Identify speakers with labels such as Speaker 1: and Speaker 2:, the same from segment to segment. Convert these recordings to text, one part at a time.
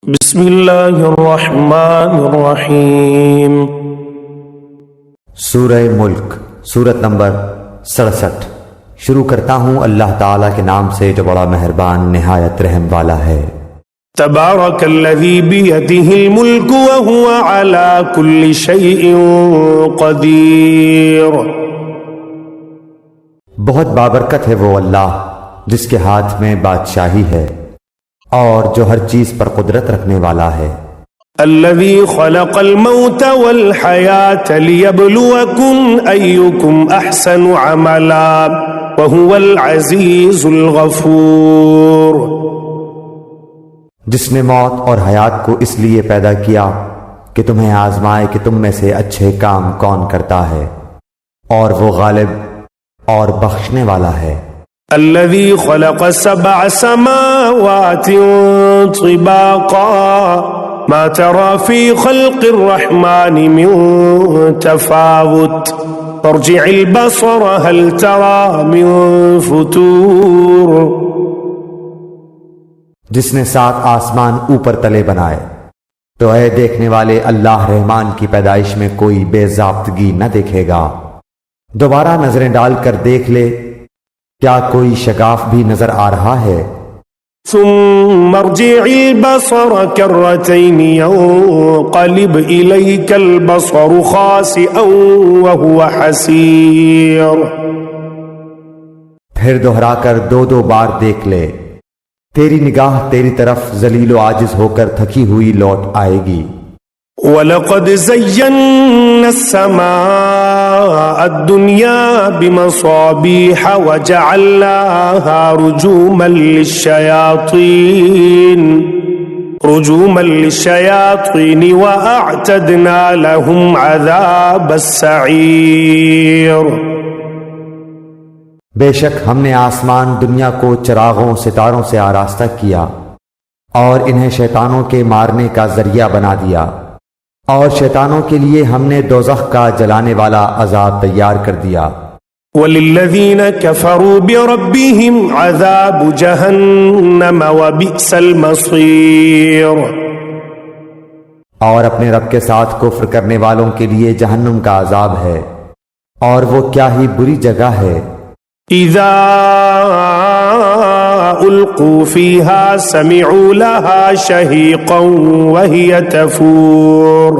Speaker 1: بسم اللہ الرحمن الرحیم۔
Speaker 2: سورہ ملک، سورت نمبر 67۔ شروع کرتا ہوں اللہ تعالیٰ کے نام سے جو بڑا مہربان نہایت رحم والا ہے۔
Speaker 1: تبارک الذی بیدہ الملک وہو علی کل شیء قدیر۔
Speaker 2: بہت بابرکت ہے وہ اللہ جس کے ہاتھ میں بادشاہی ہے اور جو ہر چیز پر قدرت رکھنے والا ہے۔
Speaker 1: الذی خلق الموت والحیاة لیبلوکم ایکم احسن عملا وہو العزیز الغفور۔
Speaker 2: جس نے موت اور حیات کو اس لیے پیدا کیا کہ تمہیں آزمائے کہ تم میں سے اچھے کام کون کرتا ہے، اور وہ غالب اور بخشنے والا ہے۔
Speaker 1: الذي خلق 7 سماوات طباقا ما ترى في خلق الرحمن من تفاوت فارجع البصر هل ترى من فطور۔
Speaker 2: جس نے 7 آسمان اوپر تلے بنائے تو اے دیکھنے والے اللہ رحمان کی پیدائش میں کوئی بے ضابطگی نہ دیکھے گا۔ دوبارہ نظریں ڈال کر دیکھ لے، کیا کوئی شگاف بھی نظر آ رہا ہے؟
Speaker 1: ثم ارجع البصر كرتين ينقلب إليك البصر خاسئا وهو حسير۔
Speaker 2: پھر دوہرا کر 2 بار دیکھ لے، تیری نگاہ تیری طرف ذلیل و عاجز ہو کر تھکی ہوئی لوٹ آئے گی۔
Speaker 1: وَلَقَدْ زَيَّنَّا السَّمَاءَ الدُّنْيَا بِمَصَابِيحَ وَجَعَلْنَاهَا رُجُومًا لِلشَّيَاطِينِ وَأَعْتَدْنَا لَهُمْ عَذَابَ السَّعِيرِ۔
Speaker 2: بے شک ہم نے آسمان دنیا کو چراغوں ستاروں سے آراستہ کیا اور انہیں شیطانوں کے مارنے کا ذریعہ بنا دیا، اور شیطانوں کے لیے ہم نے دوزخ کا جلانے والا عذاب تیار کر دیا۔
Speaker 1: وَلِلَّذِينَ كَفَرُوا بِرَبِّهِمْ عَذَابُ جَهَنَّمَ وَبِئْسَ الْمَصِيرُ۔
Speaker 2: اور اپنے رب کے ساتھ کفر کرنے والوں کے لیے جہنم کا عذاب ہے، اور وہ کیا ہی بری جگہ ہے۔
Speaker 1: اذا القوا فيها سمعوا لها شهيقا وهي تفور۔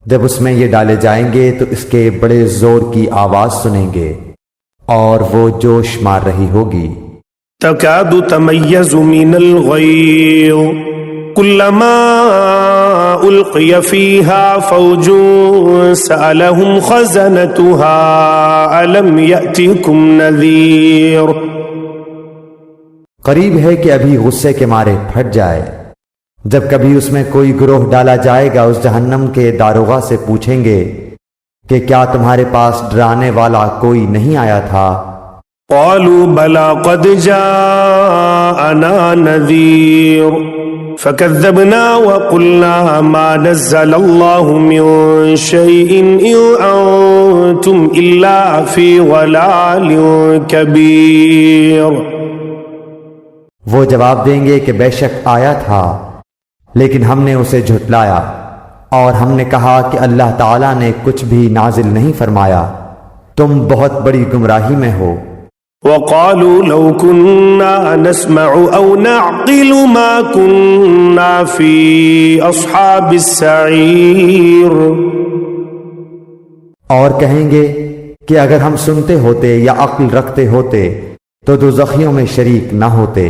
Speaker 2: جب اس میں یہ ڈالے جائیں گے تو اس کے بڑے زور کی آواز سنیں گے اور وہ جوش مار رہی ہوگی۔
Speaker 1: تكاد تميز من الغيظ كلما ألقي فيها فوج سألهم خزنتها ألم يأتكم نذير۔
Speaker 2: قریب ہے کہ ابھی غصے کے مارے پھٹ جائے جب کبھی اس میں کوئی گروہ ڈالا جائے گا، اس جہنم کے داروغہ سے پوچھیں گے کہ کیا تمہارے پاس ڈرانے والا کوئی نہیں آیا تھا؟
Speaker 1: قالوا بلى قد جاءنا نذير فكذبنا وقلنا ما نزل الله من شيء إن أنتم إلا في ضلال كبير۔
Speaker 2: وہ جواب دیں گے کہ بے شک آیا تھا، لیکن ہم نے اسے جھٹلایا، اور ہم نے کہا کہ اللہ تعالیٰ نے کچھ بھی نازل نہیں فرمایا، تم بہت بڑی گمراہی میں ہو۔
Speaker 1: وقالوا لو كنا نسمع او نعقل ما كنا في اصحاب السعير۔ اور
Speaker 2: کہیں گے کہ اگر ہم سنتے ہوتے یا عقل رکھتے ہوتے تو دوزخیوں میں شریک نہ ہوتے۔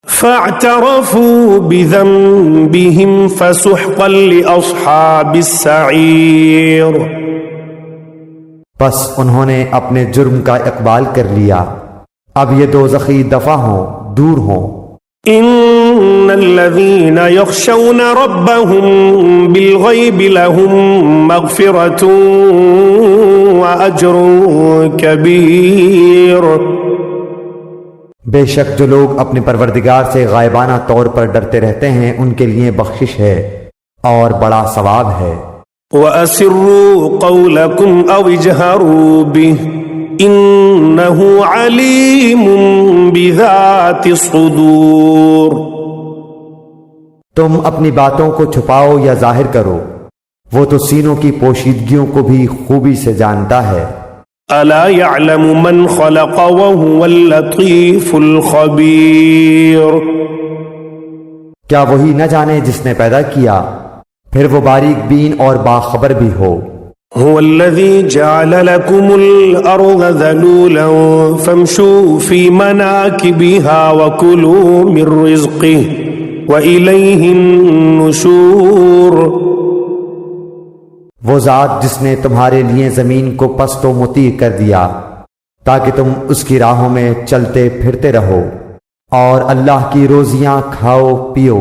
Speaker 1: فاعترفوا بذنبهم فسحقا لأصحاب السعير۔
Speaker 2: پس انہوں نے اپنے جرم کا اقبال کر لیا، اب یہ دوزخی دفع ہوں، دور ہوں۔
Speaker 1: ان الذين يخشون ربهم بالغيب لهم مغفرة واجر كبير۔
Speaker 2: بے شک جو لوگ اپنے پروردگار سے غائبانہ طور پر ڈرتے رہتے ہیں ان کے لیے بخشش ہے اور بڑا ثواب ہے۔
Speaker 1: وَأَسِرُّوا قَوْلَكُمْ أَوْ اجْهَرُوا بِهِ إِنَّهُ عَلِيمٌ بِذَاتِ الصُّدُورِ۔
Speaker 2: تم اپنی باتوں کو چھپاؤ یا ظاہر کرو، وہ تو سینوں کی پوشیدگیوں کو بھی خوبی سے جانتا ہے۔
Speaker 1: الا يعلم من خلق وهو اللطيف الخبير،
Speaker 2: کیا وہی نہ جانے جس نے پیدا کیا، پھر وہ باریک بین اور باخبر بھی ہو۔
Speaker 1: هو الذي جعل لكم الأرض ذلولا فامشوا في مناكبها وكلوا من رزقه وإليه النشور،
Speaker 2: وہ ذات جس نے تمہارے لیے زمین کو پست و مطیع کر دیا تاکہ تم اس کی راہوں میں چلتے پھرتے رہو، اور اللہ کی روزیاں کھاؤ پیو،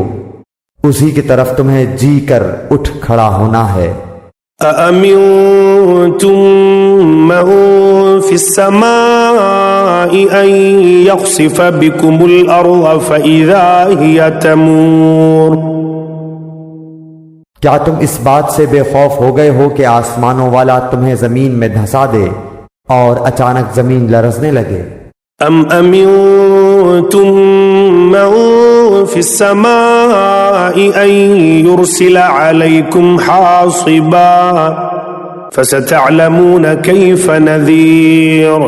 Speaker 2: اسی کی طرف تمہیں جی کر اٹھ کھڑا ہونا ہے۔
Speaker 1: أأمنتم من في السماء أن يخسف بكم الأرض فإذا هي تمور،
Speaker 2: کیا تم اس بات سے بے خوف ہو گئے ہو کہ آسمانوں والا تمہیں زمین میں دھسا دے اور اچانک زمین لرزنے لگے؟
Speaker 1: ام امنتم من في السماء ان يرسل عليكم حاصبا فستعلمون كيف نذير،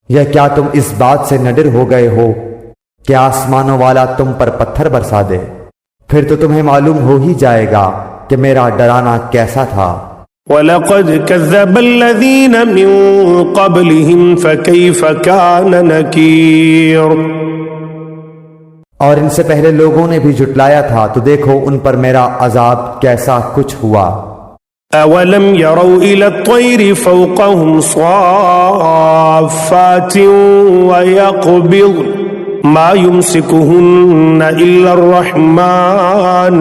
Speaker 2: یا کیا تم اس بات سے نہ ڈر ہو گئے ہو کہ آسمانوں والا تم پر پتھر برسا دے، پھر تو تمہیں معلوم ہو ہی جائے گا کہ میرا ڈرانا کیسا تھا۔
Speaker 1: وَلَقَدْ كَذَّبَ الَّذِينَ مِن قَبْلِهِمْ فَكَيْفَ كَانَ نَكِيرٌ،
Speaker 2: اور ان سے پہلے لوگوں نے بھی جھٹلایا تھا تو دیکھو ان پر میرا عذاب کیسا کچھ ہوا۔
Speaker 1: أَوَلَمْ يَرَوْا إِلَى الطَّيْرِ فَوْقَهُمْ صَافَّاتٍ وَيَقْبِضْنَ مَا يُمْسِكُهُنَّ إِلَّا الرَّحْمَنُ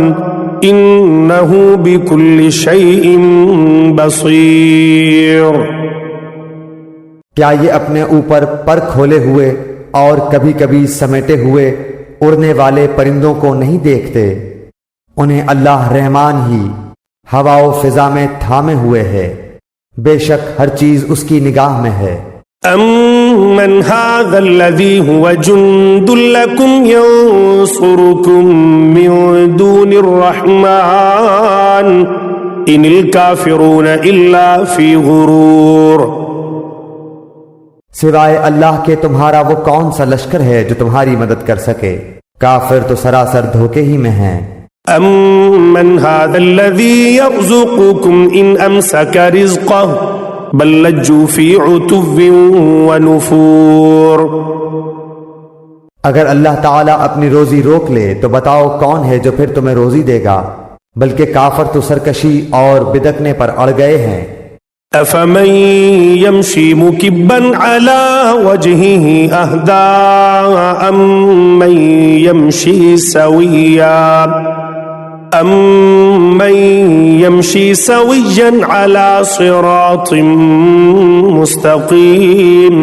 Speaker 1: إِنَّهُ بِكُلِّ شَيْءٍ بَصِيرٌ،
Speaker 2: کیا یہ اپنے اوپر پر کھولے ہوئے اور کبھی کبھی سمیٹے ہوئے اڑنے والے پرندوں کو نہیں دیکھتے؟ انہیں اللہ رحمان ہی ہوا و فضا میں تھامے ہوئے ہے، بے شک ہر چیز اس کی نگاہ میں ہے۔
Speaker 1: أَمَّنْ هَذَا الَّذِي هُوَ جُنْدٌ لَكُمْ يَنْصُرُكُمْ مِنْ دُونِ الرَّحْمَنِ إِنِ الْكَافِرُونَ إِلَّا فِي غُرُورٍ،
Speaker 2: سوائے اللہ کے تمہارا وہ کون سا لشکر ہے جو تمہاری مدد کر سکے؟ کافر تو سراسر دھوکے ہی میں ہیں۔
Speaker 1: أَمَّنْ هَذَا الَّذِي يَرْزُقُكُمْ إِنْ أَمْسَكَ رِزْقَهُ بَلْ لَجُّوا فِي عُتُوٍّ وَنُفُورٍ،
Speaker 2: اگر اللہ تعالیٰ اپنی روزی روک لے تو بتاؤ کون ہے جو پھر تمہیں روزی دے گا، بلکہ کافر تو سرکشی اور بدکنے پر اڑ گئے ہیں۔
Speaker 1: أَفَمَن يَمْشِي مُكِبًّا عَلَى وَجْهِهِ أَهْدَىٰ أَمَّن يَمْشِي سَوِيًّا عَلَى صِرَاطٍ مُسْتَقِيمٍ،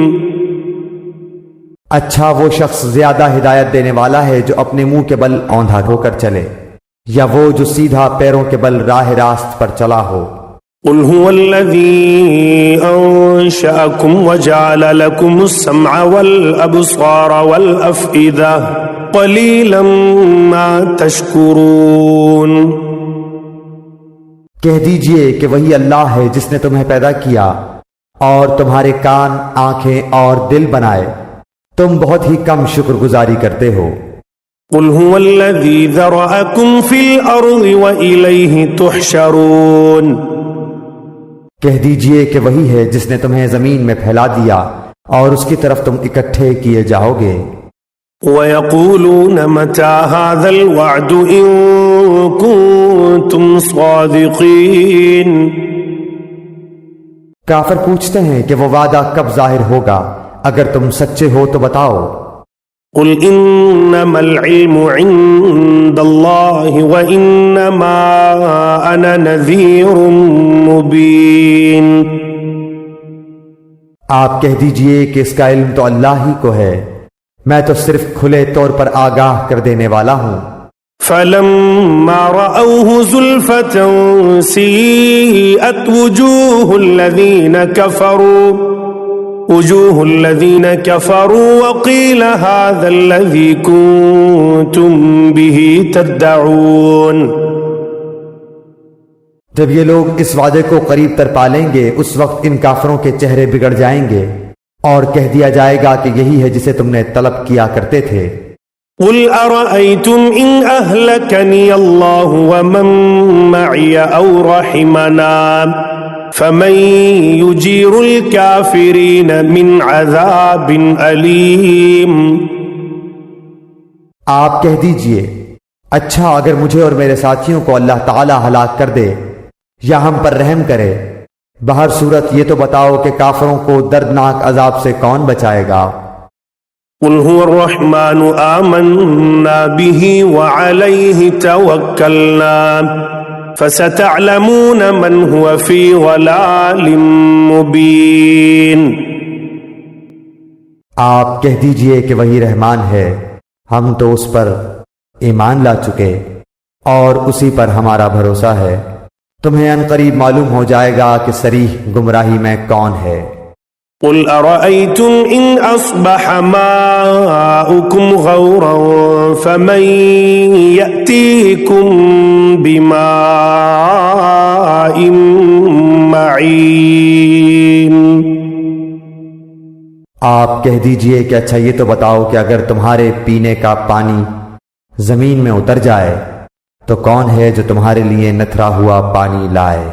Speaker 2: اچھا وہ شخص زیادہ ہدایت دینے والا ہے جو اپنے منہ کے بل اوندھا ہو کر چلے، یا وہ جو سیدھا پیروں کے بل راہ راست پر چلا ہو۔
Speaker 1: قل هو الذي أنشأكم وجعل لكم السمع والأبصار والأفئدة قليلا ما تشكرون،
Speaker 2: کہہ دیجئے کہ وہی اللہ ہے جس نے تمہیں پیدا کیا اور تمہارے کان، آنکھیں اور دل بنائے، تم بہت ہی کم شکر گزاری کرتے ہو۔
Speaker 1: قل هو الذي ذرأكم في الأرض وإليه تحشرون، کہہ دیجئے کہ وہی ہے جس نے تمہیں زمین میں پھیلا دیا اور اس کی طرف تم اکٹھے کیے جاؤ گے۔ وَيَقُولُونَ مَتَى هَذَا الْوَعْدُ إِن كُنتُمْ صَادِقِينَ،
Speaker 2: کافر پوچھتے ہیں کہ وہ وعدہ کب ظاہر ہوگا، اگر تم سچے ہو تو بتاؤ۔
Speaker 1: قُلْ إِنَّمَا الْعِلْمُ عِندَ اللَّهِ وَإِنَّمَا أَنَا نَذِيرٌ مُبِينٌ،
Speaker 2: آپ کہہ دیجئے کہ اس کا علم تو اللہ ہی کو ہے، میں تو صرف کھلے طور پر آگاہ کر دینے والا ہوں۔
Speaker 1: فَلَمَّا رَأَوْهُ زُلْفَةً سِيئَتْ وُجُوهُ الَّذِينَ كَفَرُوا
Speaker 3: وجوه الذين كفروا وقيل هذا الذي كنتم به تدعون.
Speaker 2: جب یہ لوگ اس وعدے کو قریب تر پالیں گے اس وقت ان کافروں کے چہرے بگڑ جائیں گے اور کہہ دیا جائے گا کہ یہی ہے جسے تم نے طلب کیا کرتے تھے.
Speaker 3: قل أرأيتم إن أهلكني الله ومن معي أو رحمنا فمن يجير الكافرين من عذاب أليم.
Speaker 2: آپ کہہ دیجئے اچھا اگر مجھے اور میرے ساتھیوں کو اللہ تعالی ہلاک کر دے یا ہم پر رحم کرے بہر صورت یہ تو بتاؤ کہ کافروں کو دردناک عذاب سے کون بچائے گا.
Speaker 3: قل هو الرحمن آمنا به وعليه توكلنا فستعلمون من هو في ضلال مبين.
Speaker 2: آپ کہہ دیجئے کہ وہی رحمان ہے ہم تو اس پر ایمان لا چکے اور اسی پر ہمارا بھروسہ ہے تمہیں ان قریب معلوم ہو جائے گا کہ صریح گمراہی میں کون ہے.
Speaker 3: قل أرأيتم إن أصبح ماؤكم غورا فمن يأتيكم بماء معين.
Speaker 2: آپ کہہ دیجئے کہ اچھا یہ تو بتاؤ کہ اگر تمہارے پینے کا پانی زمین میں اتر جائے تو کون ہے جو تمہارے لیے نتھرا ہوا پانی لائے.